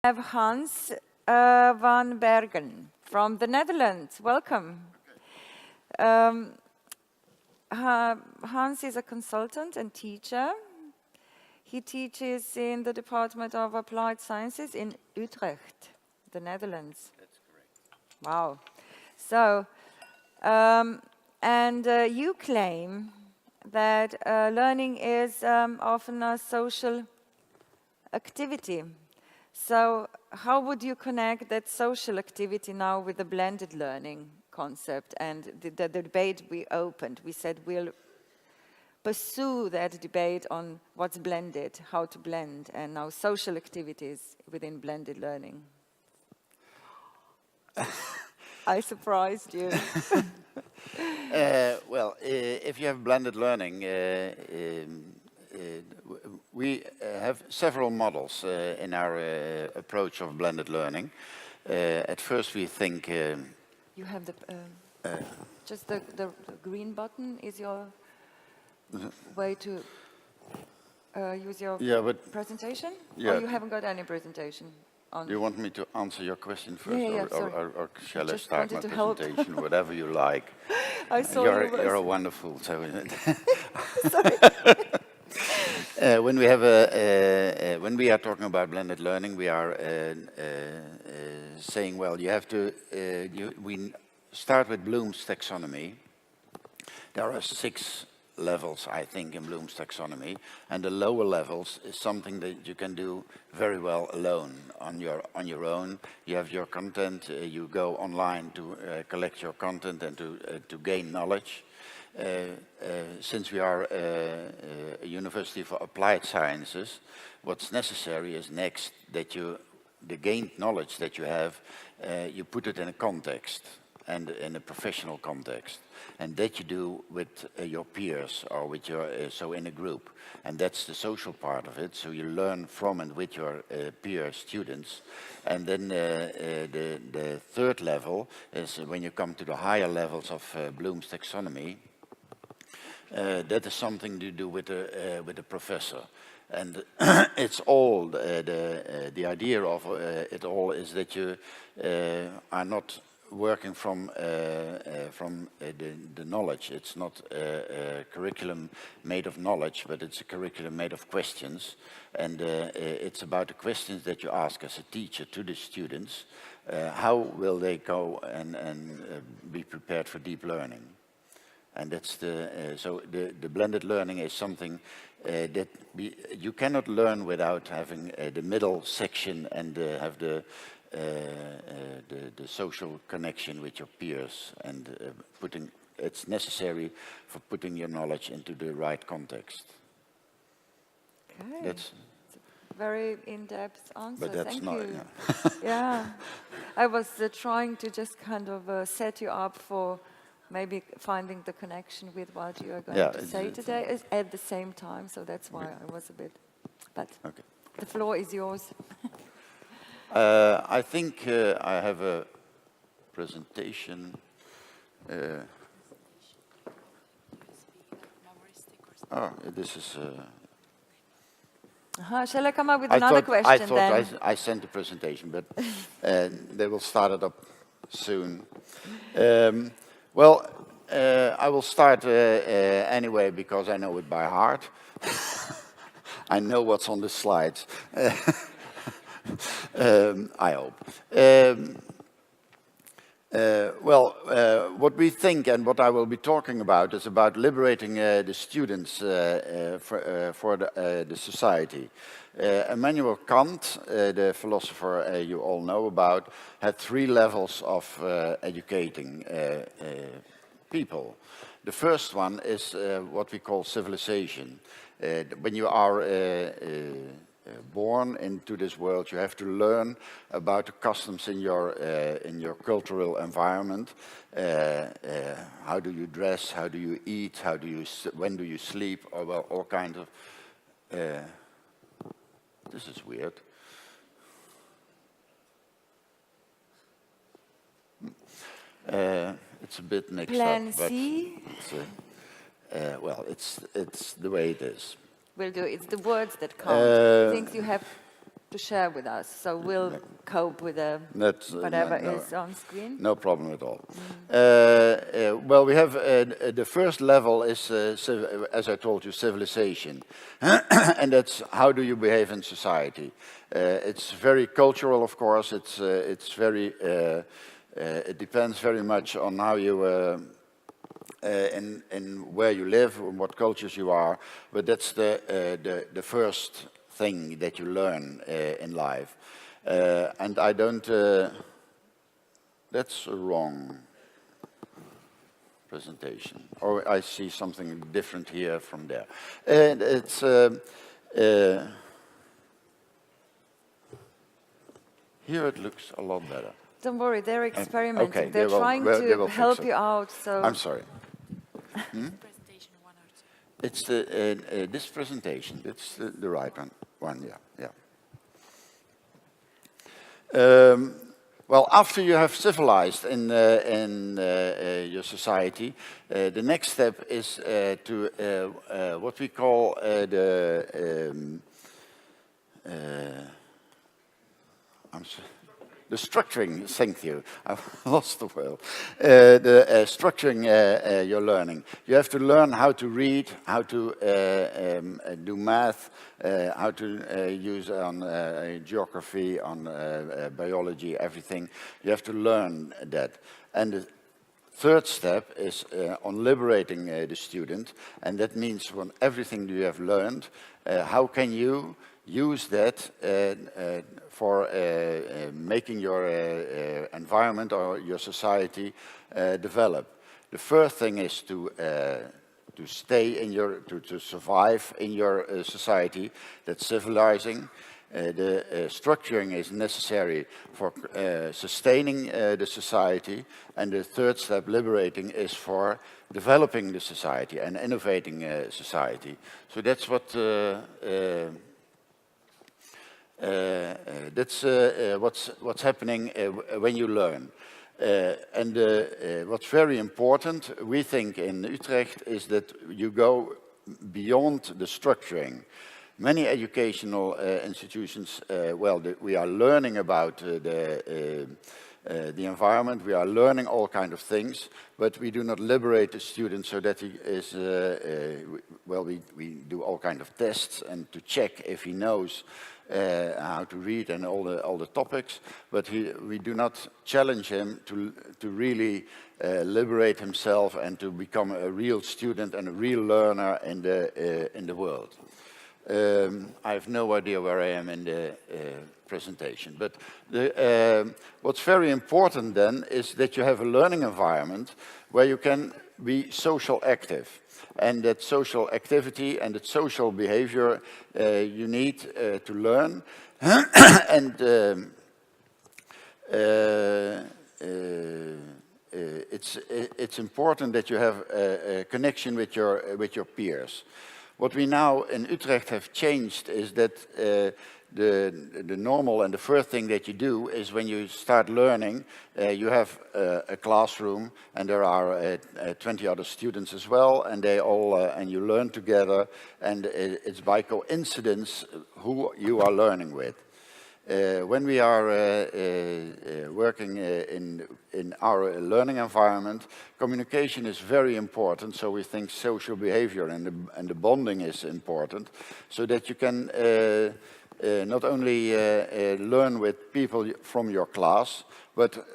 have Hans van Bergen from the Netherlands. Welcome. Hans is a consultant and teacher. He teaches in the Department of Applied Sciences in Utrecht, the Netherlands. That's correct. Wow. So, you claim that learning is often a social activity. So how would you connect that social activity now with the blended learning concept and the debate we opened? We said we'll pursue that debate on what's blended, how to blend, and now social activities within blended learning. I surprised you. If you have blended learning, we have several models in our approach of blended learning. At first we think... you have just the green button is your way to use your presentation? Yeah. Or you haven't got any presentation? Do you want me to answer your question first, or shall I start my presentation, whatever you like? I saw you're a wonderful. Sorry. When we are talking about blended learning, we are saying, well, you have to. We start with Bloom's taxonomy. There are 6 levels, I think, in Bloom's taxonomy, and the lower levels is something that you can do very well alone, on your own. You have your content, you go online to collect your content and to gain knowledge. Since we are a university for applied sciences, what's necessary is next that the gained knowledge that you have, you put it in a context, and in a professional context, and that you do with your peers or with your in a group, and that's the social part of it. So you learn from and with your peer students, and then the third level is when you come to the higher levels of Bloom's taxonomy. That is something to do with the professor, and it's all the idea of it all is that you are not working from the knowledge. It's not a curriculum made of knowledge, but it's a curriculum made of questions, and it's about the questions that you ask as a teacher to the students. How will they go and be prepared for deep learning? And that's the blended learning is something that you cannot learn without having the middle section and have the social connection with your peers, and it's necessary for putting your knowledge into the right context. Okay. That's a very in-depth answer. But that's Thank not. you. Yeah. Yeah, I was trying to just kind of set you up for maybe finding the connection with what you are going to say today at the same time. So that's why I was a bit. But okay. The floor is yours. I think I have a presentation. This is... Shall I come up with another question then? I thought I sent the presentation, but they will start it up soon. I will start anyway because I know it by heart. I know what's on the slides. I hope. What we think and what I will be talking about is about liberating the students for the society. Immanuel Kant, the philosopher you all know about, had 3 levels of educating people. The first one is what we call civilization. When you are born into this world, you have to learn about the customs in your cultural environment. How do you dress? How do you eat? When do you sleep? Or well, all kinds of. This is weird. It's a bit mixed up. But it's the way it is. Will do. It's the words that count. Things you have to share with us. So we'll cope with whatever is on screen. No problem at all. Well, we have the first level is, as I told you, civilization. And that's how do you behave in society. It's very cultural, of course. It's very, it depends very much on how you, in where you live, and what cultures you are. But that's the first thing that you learn in life. And I don't, that's a wrong presentation. Or I see something different here from there. And it's, here it looks a lot better. Don't worry, they're experimenting. Okay, they're trying to help you out. So I'm sorry. Presentation 1 or 2. It's this presentation. It's the right one. Yeah. Well, after you have civilized in your society, the next step is to what we call the structuring. Thank you. I lost the word. Structuring your learning. You have to learn how to read, how to do math, how to use on geography, on biology, everything. You have to learn that. And the third step is on liberating the student, and that means from everything you have learned, how can you use that for making your environment or your society develop. The first thing is to stay in your, to survive in your society. That's civilizing. The structuring is necessary for sustaining the society, and the third step, liberating, is for developing the society and innovating society. So that's what what's happening when you learn. And what's very important, we think in Utrecht, is that you go beyond the structuring. Many educational institutions, we are learning about the environment, we are learning all kinds of things, but we do not liberate the student so that he is, we do all kinds of tests and to check if he knows how to read and all the topics, but we do not challenge him to really liberate himself and to become a real student and a real learner in the world. I have no idea where I am in the presentation, but what's very important then is that you have a learning environment where you can be social active. And that social activity and that social behavior you need to learn. And it's important that you have a connection with your peers. What we now in Utrecht have changed is that the normal and the first thing that you do is when you start learning, you have a classroom and there are 20 other students as well, and they all and you learn together, and it's by coincidence who you are learning with. When we are working in our learning environment, communication is very important, so we think social behavior and the bonding is important, so that you can not only learn with people from your class, but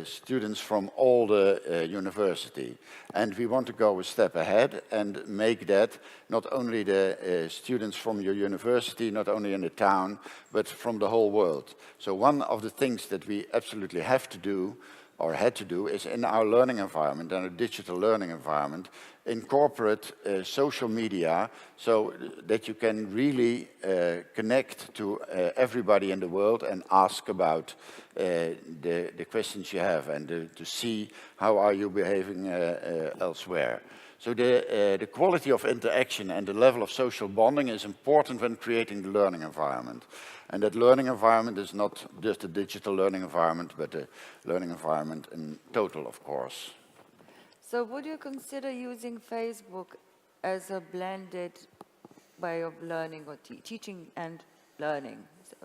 students from all the university. And we want to go a step ahead and make that not only the students from your university, not only in the town, but from the whole world. So one of the things that we absolutely have to do, or had to do, is in our learning environment and a digital learning environment, incorporate social media so that you can really connect to everybody in the world and ask about the questions you have and to see how are you behaving elsewhere. So the quality of interaction and the level of social bonding is important when creating the learning environment. And that learning environment is not just a digital learning environment, but a learning environment in total, of course. So would you consider using Facebook as a blended way of learning or teaching and learning? So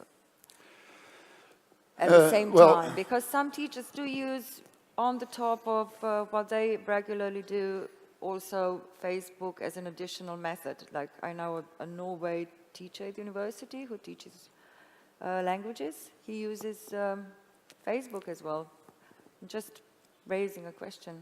at the same well- time? Because some teachers do use, on the top of what they regularly do, also Facebook as an additional method. Like I know a Norway teacher at university who teaches languages. He uses Facebook as well. Just raising a question.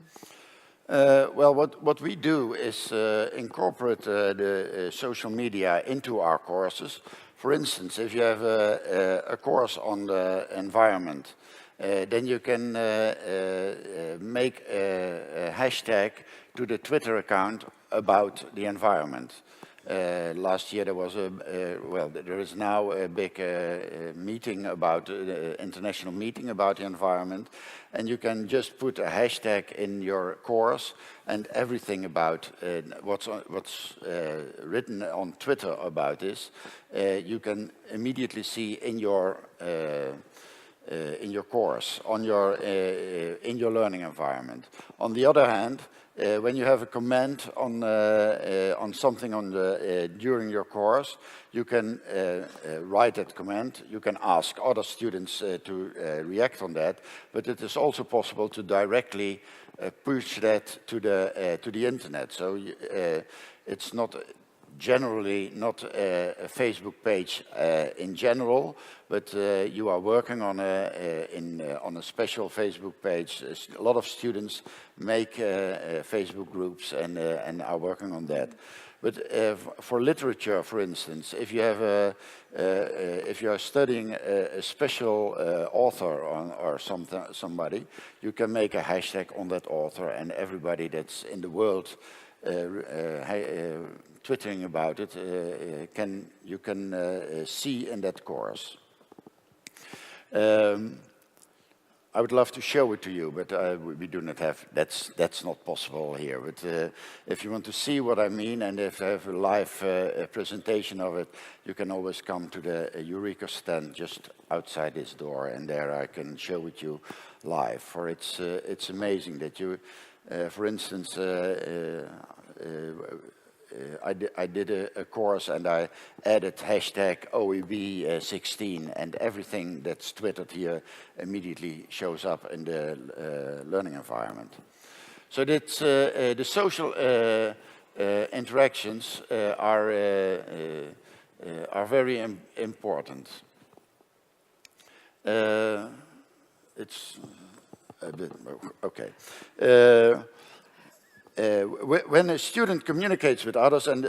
Well, what we do is incorporate the social media into our courses. For instance, if you have a course on the environment, then you can make a hashtag to the Twitter account about the environment. Last year there was well, there is now a big meeting about, international meeting about the environment, and you can just put a hashtag in your course, and everything about what's written on Twitter about this, you can immediately see in your course, on your in your learning environment. On the other hand, when you have a comment on something on the during your course, you can write that comment. You can ask other students to react on that, but it is also possible to directly push that to the internet. So it's not generally not a Facebook page in general, but you are working on a special Facebook page. A lot of students make Facebook groups and are working on that. But for literature, for instance, if you have if you are studying a special author or somebody, you can make a hashtag on that author, and everybody that's in the world twittering about it, you can see in that course. I would love to show it to you, but we do not have, that's not possible here. But if you want to see what I mean, and if I have a live presentation of it, you can always come to the Eureka stand just outside this door, and there I can show it you live. For it's amazing that you, for instance, I did a course and I added hashtag OEB 16, and everything that's twittered here immediately shows up in the learning environment. So that's, the social interactions are very important. It's a bit, okay. When a student communicates with others and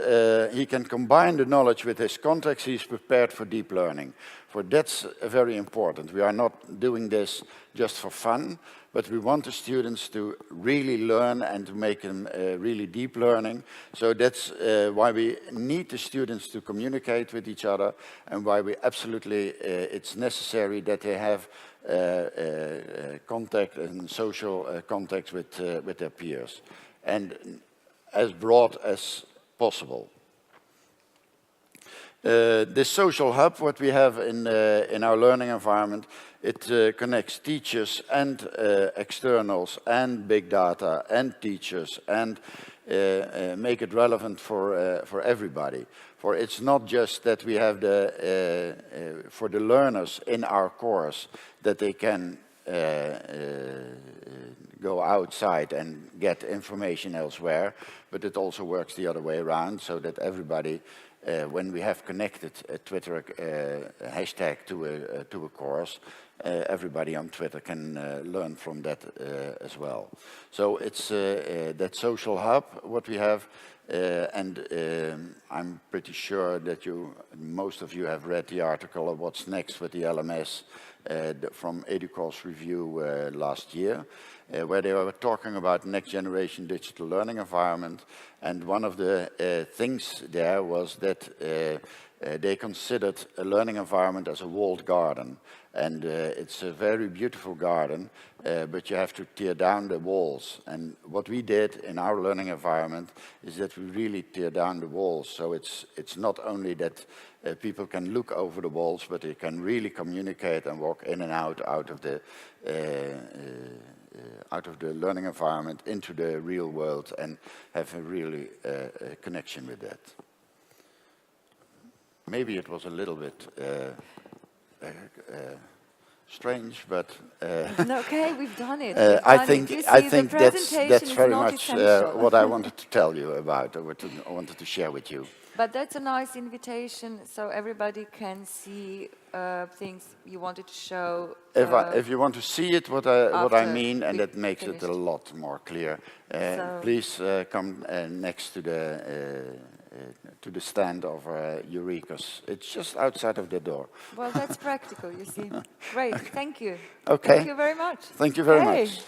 he can combine the knowledge with his context, he's prepared for deep learning. For that's very important. We are not doing this just for fun, but we want the students to really learn and to make them really deep learning. So that's why we need the students to communicate with each other, and why we absolutely, it's necessary that they have contact and social contact with their peers, and as broad as possible. This social hub, what we have in our learning environment, it connects teachers and externals and big data and teachers, and make it relevant for everybody. For it's not just that we have for the learners in our course that they can go outside and get information elsewhere, but it also works the other way around, so that everybody, when we have connected a Twitter hashtag to a course, everybody on Twitter can learn from that as well. So it's that social hub what we have, and I'm pretty sure that most of you have read the article of what's next with the LMS from EDUCAL's review last year, where they were talking about next generation digital learning environment. And one of the things there was that they considered a learning environment as a walled garden. And it's a very beautiful garden, but you have to tear down the walls. And what we did in our learning environment is that we really tear down the walls. So it's not only that people can look over the walls, but they can really communicate and walk in and out of the learning environment into the real world, and have a really connection with that. Maybe it was a little bit strange, but No, okay, we've done it. I think You see, the that's presentation is very not much essential. what I wanted to tell you about, or what I wanted to share with you. But that's a nice invitation, so everybody can see things you wanted to show. If you want to see it, what I after mean, and we that makes it finished. a lot more clear, So- please come next to the stand of Eureka's. It's just outside of the door. Well, that's practical, you see. Great, thank you. Okay. Thank you very much. Thank you very Hey. much.